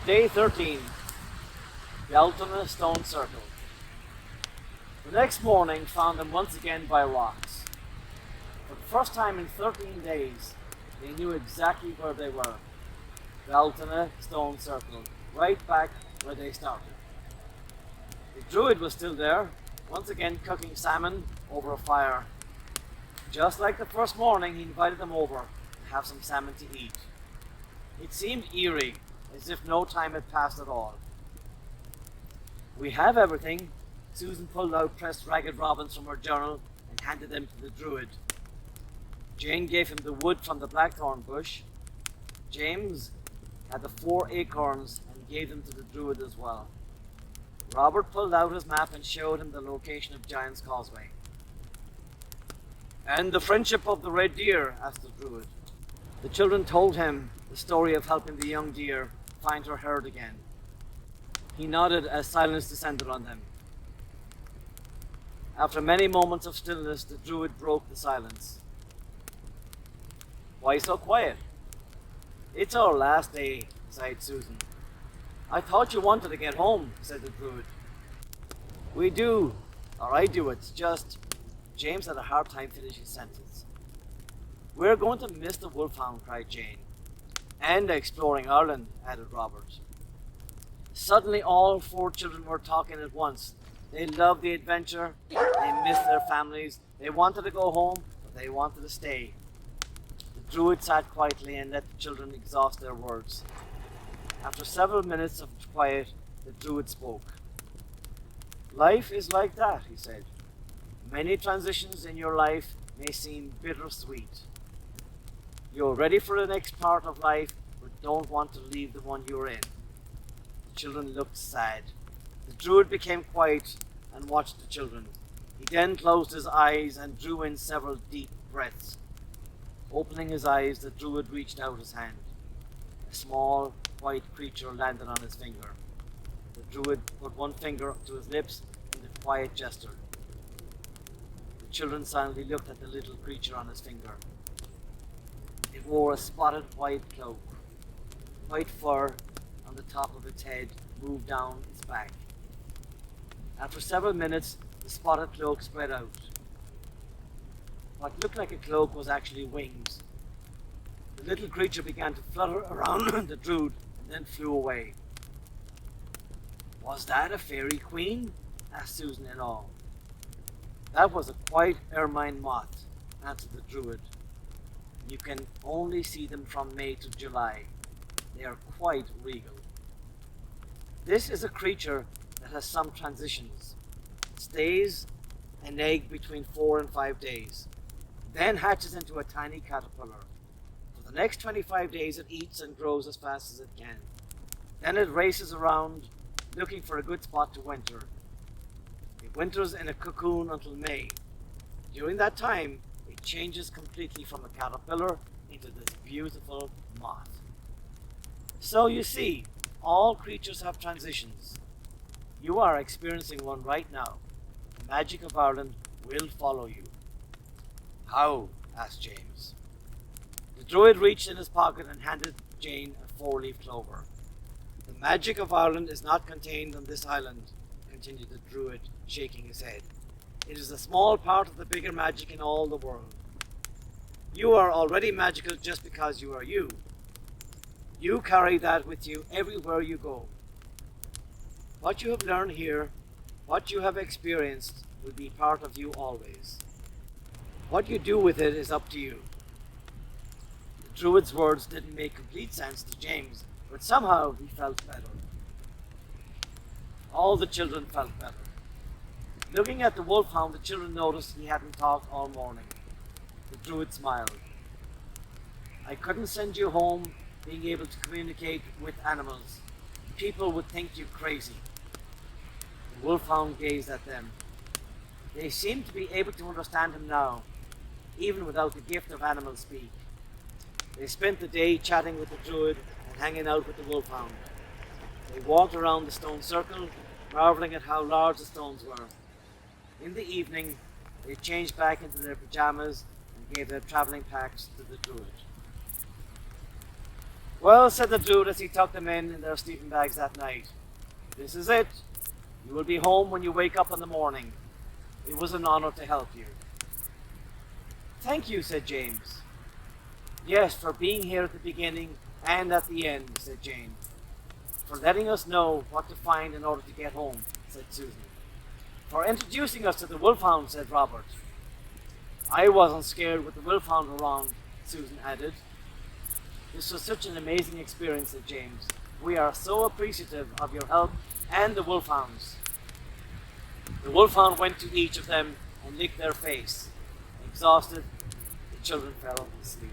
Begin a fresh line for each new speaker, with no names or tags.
Day 13, Beltany Stone Circle. The next morning found them once again by rocks. For the first time in 13 days, they knew exactly where they were. Beltany Stone Circle, right back where they started. The druid was still there, once again cooking salmon over a fire. Just like the first morning, he invited them over to have some salmon to eat. It seemed eerie, as if no time had passed at all. "We have everything." Susan pulled out pressed ragged robins from her journal and handed them to the druid. Jane gave him the wood from the blackthorn bush. James had the 4 acorns and gave them to the druid as well. Robert pulled out his map and showed him the location of Giant's Causeway. "And the friendship of the red deer?" asked the druid. The children told him the story of helping the young deer find her herd again. He nodded as silence descended on them. After many moments of stillness, the druid broke the silence. "Why so quiet?" "It's our last day," sighed Susan. "I thought you wanted to get home," said the druid. "We do, or I do. It's just..." James had a hard time finishing his sentence. "We're going to miss the wolfhound," cried Jane. "And exploring Ireland," added Robert. Suddenly all 4 children were talking at once. They loved the adventure, they missed their families, they wanted to go home, but they wanted to stay. The druid sat quietly and let the children exhaust their words. After several minutes of quiet, the druid spoke. "Life is like that," he said. "Many transitions in your life may seem bittersweet. You're ready for the next part of life, but don't want to leave the one you're in." The children looked sad. The druid became quiet and watched the children. He then closed his eyes and drew in several deep breaths. Opening his eyes, the druid reached out his hand. A small, white creature landed on his finger. The druid put one finger up to his lips in a quiet gesture. The children silently looked at the little creature on his finger. It wore a spotted white cloak. White fur on the top of its head moved down its back. After several minutes, the spotted cloak spread out. What looked like a cloak was actually wings. The little creature began to flutter around the druid and then flew away. "Was that a fairy queen?" asked Susan in awe. "That was a white ermine moth," answered the druid. "You can only see them from May to July. They are quite regal. This is a creature that has some transitions. It stays an egg between 4 and 5 days, then hatches into a tiny caterpillar. For the next 25 days it eats and grows as fast as it can. Then it races around looking for a good spot to winter. It winters in a cocoon until May. During that time, it changes completely from a caterpillar into this beautiful moth. So you see, all creatures have transitions. You are experiencing one right now. The magic of Ireland will follow you." "How?" asked James. The druid reached in his pocket and handed Jane a 4-leaf clover. "The magic of Ireland is not contained on this island," continued the druid, shaking his head. "It is a small part of the bigger magic in all the world. You are already magical just because you are you. You carry that with you everywhere you go. What you have learned here, what you have experienced, will be part of you always. What you do with it is up to you." The druid's words didn't make complete sense to James, but somehow he felt better. All the children felt better. Looking at the wolfhound, the children noticed he hadn't talked all morning. The druid smiled. "I couldn't send you home being able to communicate with animals. People would think you crazy." The wolfhound gazed at them. They seemed to be able to understand him now, even without the gift of animal speak. They spent the day chatting with the druid and hanging out with the wolfhound. They walked around the stone circle, marveling at how large the stones were. In the evening, they changed back into their pajamas and gave their traveling packs to the druid. Well, said the druid as he tucked them in their sleeping bags that night. This is it. You will be home when you wake up in the morning. It was an honor to help you. Thank you, said James. Yes, for being here at the beginning and at the end, said Jane. For letting us know what to find in order to get home, said Susan. For introducing us to the Wolfhound, said Robert. I wasn't scared with the Wolfhound around, Susan added. This was such an amazing experience, said James. We are so appreciative of your help and the Wolfhounds. The Wolfhound went to each of them and licked their face. Exhausted, the children fell asleep.